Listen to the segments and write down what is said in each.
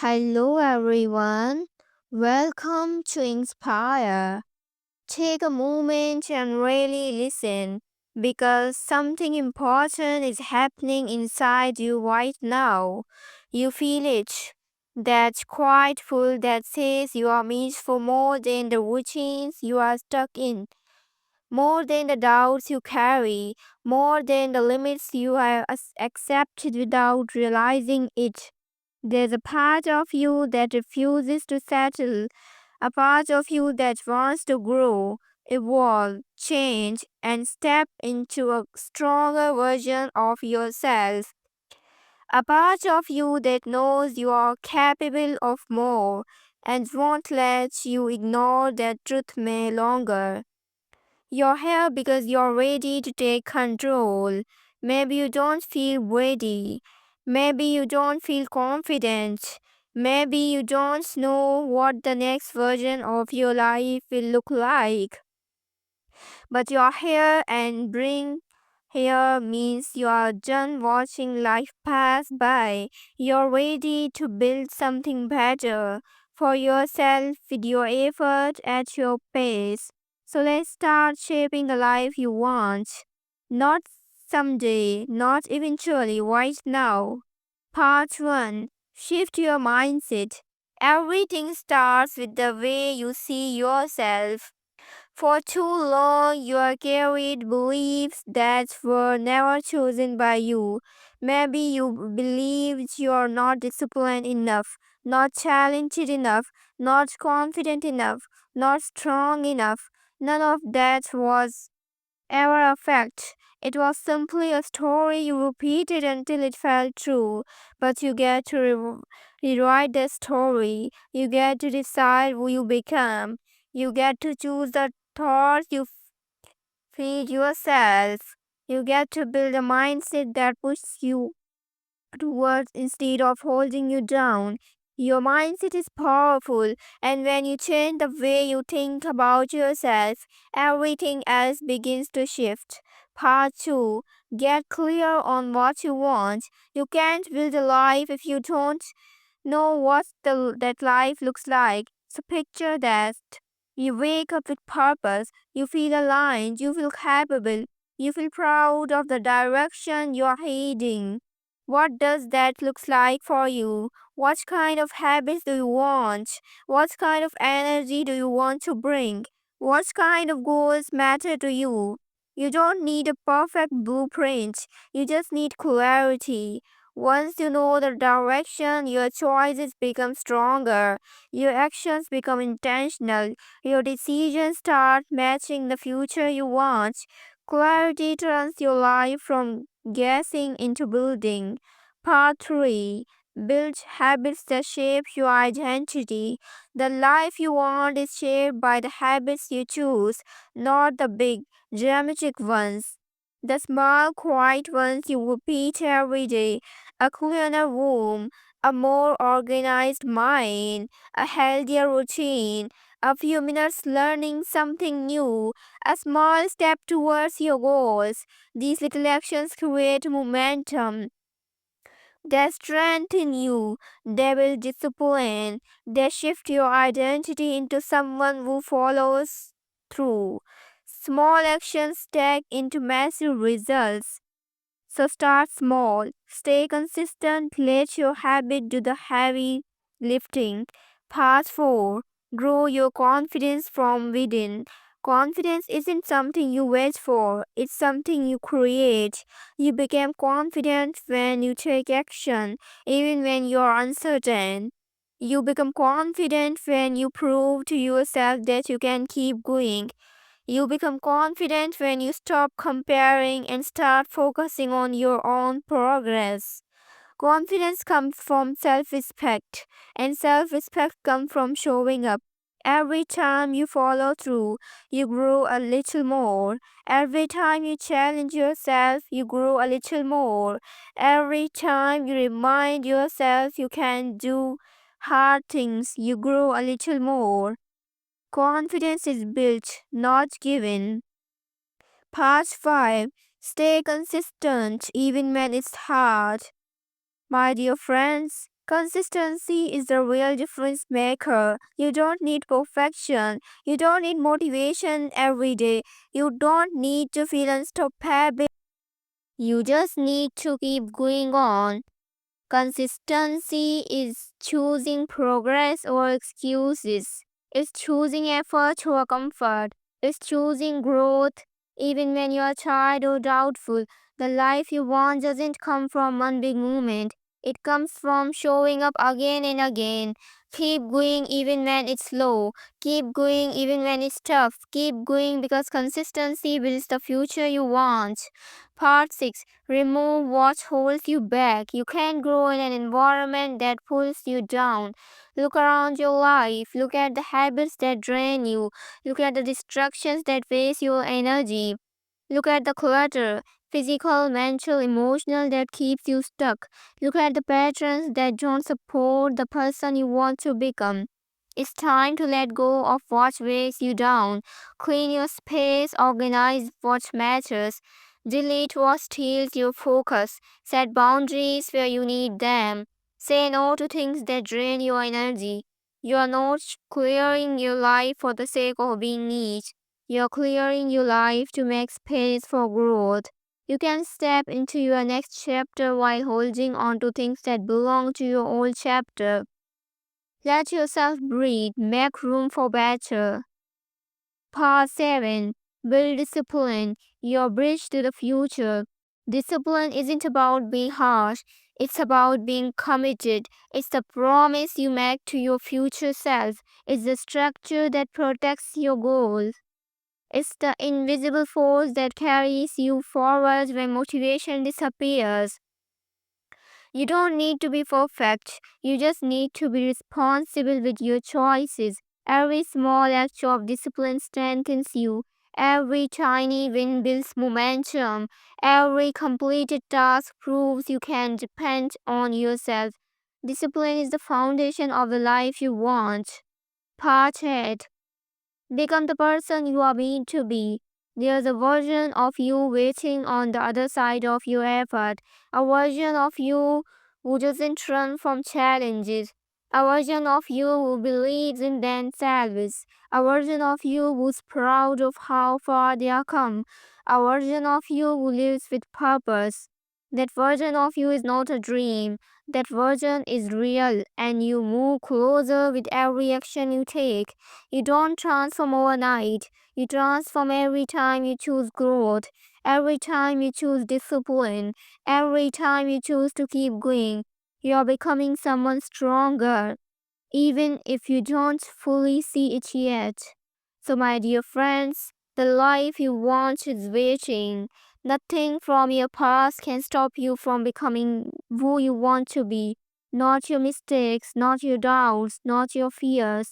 Hello everyone, welcome to Inspire. Take a moment and really listen because something important is happening inside you right now. You feel it. That quiet pull that says you are meant for more than the routines you are stuck in, more than the doubts you carry, more than the limits you have accepted without realizing it. There's a part of you that refuses to settle, a part of you that wants to grow, evolve, change, and step into a stronger version of yourself. A part of you that knows you are capable of more and won't let you ignore that truth any longer. You're here because you're ready to take control. Maybe you don't feel ready. Maybe you don't feel confident. Maybe you don't know what the next version of your life will look like. But you're here and bring here means you are done watching life pass by. You're ready to build something better for yourself with your effort at your pace. So let's start shaping the life you want. Not someday, not eventually, right now. Part 1. Shift your mindset. Everything starts with the way you see yourself. For too long, you have carried beliefs that were never chosen by you. Maybe you believed you are not disciplined enough, not talented enough, not confident enough, not strong enough. None of that was ever a fact. It was simply a story you repeated until it felt true. But you get to rewrite the story. You get to decide who you become. You get to choose the thoughts you feed yourself. You get to build a mindset that pushes you towards instead of holding you down. Your mindset is powerful, and when you change the way you think about yourself, everything else begins to shift. Part 2. Get clear on what you want. You can't build a life if you don't know what that life looks like. So picture that. You wake up with purpose, you feel aligned, you feel capable, you feel proud of the direction you are heading. What does that look like for you? What kind of habits do you want? What kind of energy do you want to bring? What kind of goals matter to you? You don't need a perfect blueprint. You just need clarity. Once you know the direction, your choices become stronger. Your actions become intentional. Your decisions start matching the future you want. Clarity turns your life from guessing into building. Part 3. Build habits that shape your identity. The life you want is shaped by the habits you choose, not the big, dramatic ones. The small, quiet ones you repeat every day. A cleaner room, a more organized mind, a healthier routine, a few minutes learning something new, a small step towards your goals. These little actions create momentum. They strengthen you, they build discipline, they shift your identity into someone who follows through. Small actions stack into massive results. So start small, stay consistent, let your habit do the heavy lifting. Part 4. Grow your confidence from within. Confidence isn't something you wait for, it's something you create. You become confident when you take action, even when you're uncertain. You become confident when you prove to yourself that you can keep going. You become confident when you stop comparing and start focusing on your own progress. Confidence comes from self respect, and self respect comes from showing up. Every time you follow through, you grow a little more. Every time you challenge yourself, you grow a little more. Every time you remind yourself you can do hard things, you grow a little more. Confidence is built, not given. Part 5. Stay consistent even when it's hard. My dear friends, Consistency is the real difference maker. You don't need perfection. You don't need motivation every day. You don't need to feel unstoppable. You just need to keep going on. Consistency is choosing progress over excuses. It's choosing effort over comfort. It's choosing growth even when you are tired or doubtful. The life you want doesn't come from one big moment. It comes from showing up again and again. Keep going even when it's slow. Keep going even when it's tough. Keep going because consistency builds the future you want. Part 6. Remove what holds you back. You can't grow in an environment that pulls you down. Look around your life. Look at the habits that drain you. Look at the distractions that waste your energy. Look at the clutter, physical, mental, emotional, that keeps you stuck. Look at the patterns that don't support the person you want to become. It's time to let go of what weighs you down. Clean your space, organize what matters, delete what steals your focus, set boundaries where you need them. Say no to things that drain your energy. You are not clearing your life for the sake of being neat. You're clearing your life to make space for growth. You can step into your next chapter while holding on to things that belong to your old chapter. Let yourself breathe, make room for better. Part 7. Build discipline, your bridge to the future. Discipline isn't about being harsh, it's about being committed. It's the promise you make to your future self. It's the structure that protects your goals. It's the invisible force that carries you forward when motivation disappears. You don't need to be perfect, you just need to be responsible with your choices. Every small act of discipline strengthens you. Every tiny win builds momentum. Every completed task proves you can depend on yourself. Discipline is the foundation of the life you want. Part 8. Become the person you are meant to be. There's a version of you waiting on the other side of your effort, a version of you who doesn't run from challenges, a version of you who believes in themselves, a version of you who's proud of how far they are come, a version of you who lives with purpose. That version of you is not a dream. That version is real, and you move closer with every action you take. You don't transform overnight. You transform every time you choose growth, every time you choose discipline, every time you choose to keep going. You are becoming someone stronger, even if you don't fully see it yet. So, my dear friends, the life you want is waiting. Nothing from your past can stop you from becoming who you want to be. Not your mistakes, not your doubts, not your fears,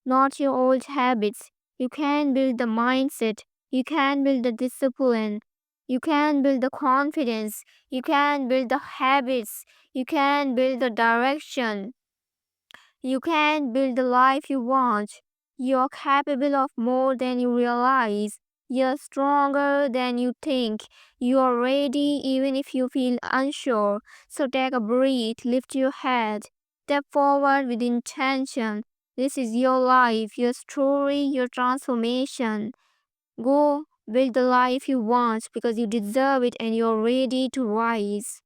not your old habits. You can build the mindset, you can build the discipline, you can build the confidence, you can build the habits, you can build the direction. You can build the life you want. You're capable of more than you realize. You're stronger than you think. You're ready even if you feel unsure. So take a breath, lift your head, step forward with intention. This is your life, your story, your transformation. Go build the life you want because you deserve it and you're ready to rise.